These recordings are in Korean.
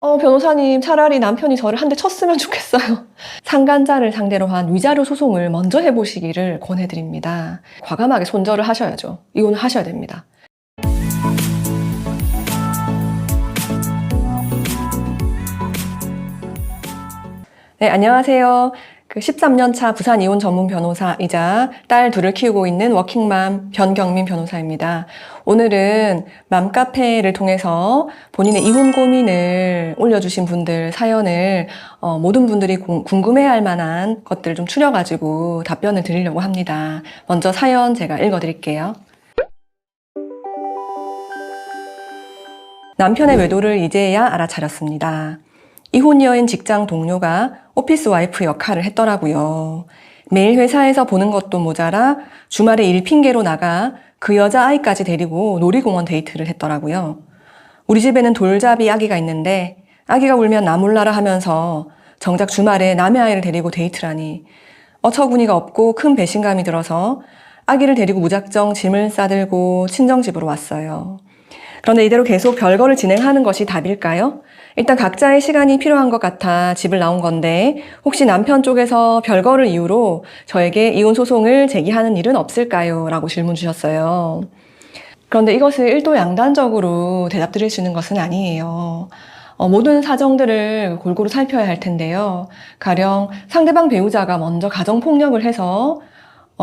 변호사님, 차라리 남편이 저를 한 대 쳤으면 좋겠어요. 상간자를 상대로 한 위자료 소송을 먼저 해보시기를 권해드립니다. 과감하게 손절을 하셔야죠. 이혼을 하셔야 됩니다. 네, 안녕하세요. 13년차 부산 이혼 전문 변호사이자 딸 둘을 키우고 있는 워킹맘 변경민 변호사입니다. 오늘은 맘카페를 통해서 본인의 이혼 고민을 올려주신 분들 사연을 모든 분들이 궁금해할 만한 것들을 좀 추려가지고 답변을 드리려고 합니다. 먼저 사연 제가 읽어드릴게요. 남편의 외도를 이제야 알아차렸습니다. 이혼녀인 직장 동료가 오피스 와이프 역할을 했더라고요. 매일 회사에서 보는 것도 모자라 주말에 일 핑계로 나가 그 여자 아이까지 데리고 놀이공원 데이트를 했더라고요. 우리 집에는 돌잡이 아기가 있는데 아기가 울면 나 몰라라 하면서 정작 주말에 남의 아이를 데리고 데이트라니 어처구니가 없고 큰 배신감이 들어서 아기를 데리고 무작정 짐을 싸들고 친정집으로 왔어요. 그런데 이대로 계속 별거를 진행하는 것이 답일까요? 일단 각자의 시간이 필요한 것 같아 집을 나온 건데 혹시 남편 쪽에서 별거를 이유로 저에게 이혼 소송을 제기하는 일은 없을까요? 라고 질문 주셨어요. 그런데 이것을 일도양단적으로 대답 드릴 수 있는 것은 아니에요. 모든 사정들을 골고루 살펴야 할 텐데요. 가령 상대방 배우자가 먼저 가정폭력을 해서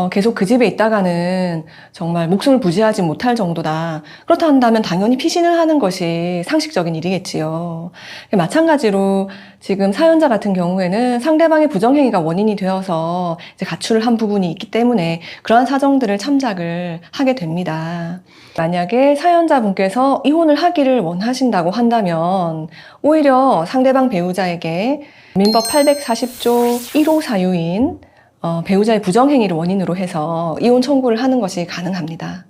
계속 그 집에 있다가는 정말 목숨을 부지하지 못할 정도다. 그렇다 한다면 당연히 피신을 하는 것이 상식적인 일이겠지요. 마찬가지로 지금 사연자 같은 경우에는 상대방의 부정행위가 원인이 되어서 이제 가출을 한 부분이 있기 때문에 그러한 사정들을 참작을 하게 됩니다. 만약에 사연자분께서 이혼을 하기를 원하신다고 한다면 오히려 상대방 배우자에게 민법 840조 1호 사유인 배우자의 부정행위를 원인으로 해서 이혼 청구를 하는 것이 가능합니다.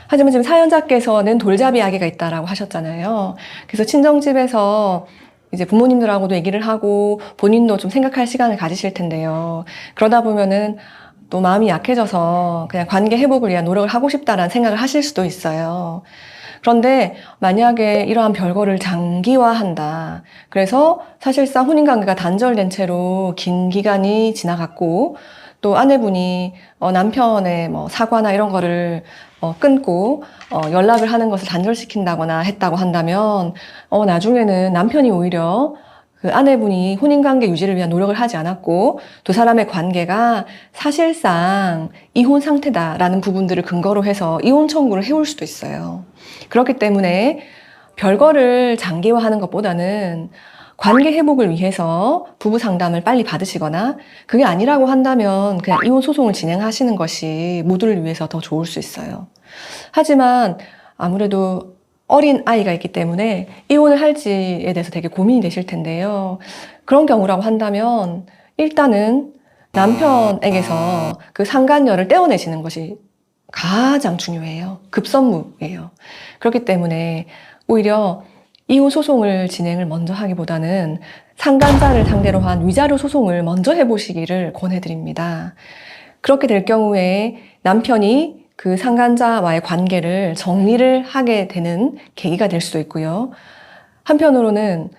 하지만 지금 사연자께서는 돌잡이 아기가 있다라고 하셨잖아요. 그래서 친정집에서 이제 부모님들하고도 얘기를 하고 본인도 좀 생각할 시간을 가지실 텐데요. 그러다 보면은 또 마음이 약해져서 그냥 관계 회복을 위한 노력을 하고 싶다라는 생각을 하실 수도 있어요. 그런데 만약에 이러한 별거를 장기화한다. 그래서 사실상 혼인관계가 단절된 채로 긴 기간이 지나갔고 또 아내분이 남편의 사과나 이런 거를 끊고 연락을 하는 것을 단절시킨다거나 했다고 한다면 나중에는 남편이 오히려 그 아내분이 혼인관계 유지를 위한 노력을 하지 않았고 두 사람의 관계가 사실상 이혼 상태다라는 부분들을 근거로 해서 이혼 청구를 해올 수도 있어요. 그렇기 때문에 별거를 장기화하는 것보다는 관계 회복을 위해서 부부 상담을 빨리 받으시거나 그게 아니라고 한다면 그냥 이혼 소송을 진행하시는 것이 모두를 위해서 더 좋을 수 있어요. 하지만 아무래도 어린 아이가 있기 때문에 이혼을 할지에 대해서 되게 고민이 되실 텐데요. 그런 경우라고 한다면 일단은 남편에게서 그 상간녀를 떼어내시는 것이 가장 중요해요. 급선무예요. 그렇기 때문에 오히려 이혼 소송을 진행을 먼저 하기보다는 상간자를 상대로 한 위자료 소송을 먼저 해보시기를 권해드립니다. 그렇게 될 경우에 남편이 그 상간자와의 관계를 정리를 하게 되는 계기가 될 수도 있고요. 한편으로는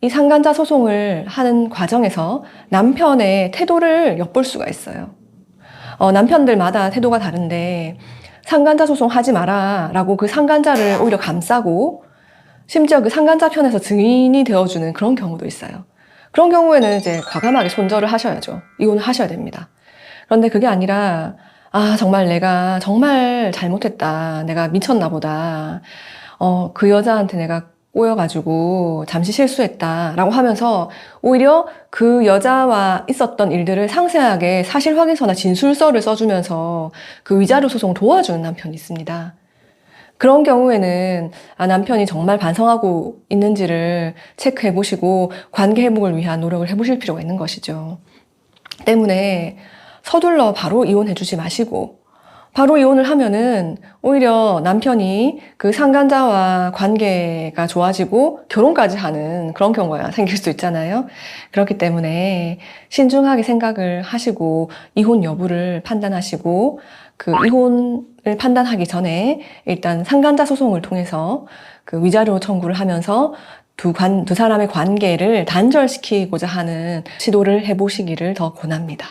이 상간자 소송을 하는 과정에서 남편의 태도를 엿볼 수가 있어요. 남편들마다 태도가 다른데 상간자 소송 하지 마라 라고 그 상간자를 오히려 감싸고 심지어 그 상간자 편에서 증인이 되어주는 그런 경우도 있어요. 그런 경우에는 이제 과감하게 손절을 하셔야죠. 이혼을 하셔야 됩니다. 그런데 그게 아니라 정말 내가 정말 잘못했다. 내가 미쳤나 보다. 그 여자한테 내가 꼬여가지고 잠시 실수했다라고 하면서 오히려 그 여자와 있었던 일들을 상세하게 사실 확인서나 진술서를 써주면서 그 위자료 소송을 도와주는 남편이 있습니다. 그런 경우에는 남편이 정말 반성하고 있는지를 체크해 보시고 관계 회복을 위한 노력을 해보실 필요가 있는 것이죠. 때문에 서둘러 바로 이혼해 주지 마시고 바로 이혼을 하면은 오히려 남편이 그 상간자와 관계가 좋아지고 결혼까지 하는 그런 경우가 생길 수 있잖아요. 그렇기 때문에 신중하게 생각을 하시고 이혼 여부를 판단하시고 그 이혼을 판단하기 전에 일단 상간자 소송을 통해서 그 위자료 청구를 하면서 두 사람의 관계를 단절시키고자 하는 시도를 해보시기를 더 권합니다.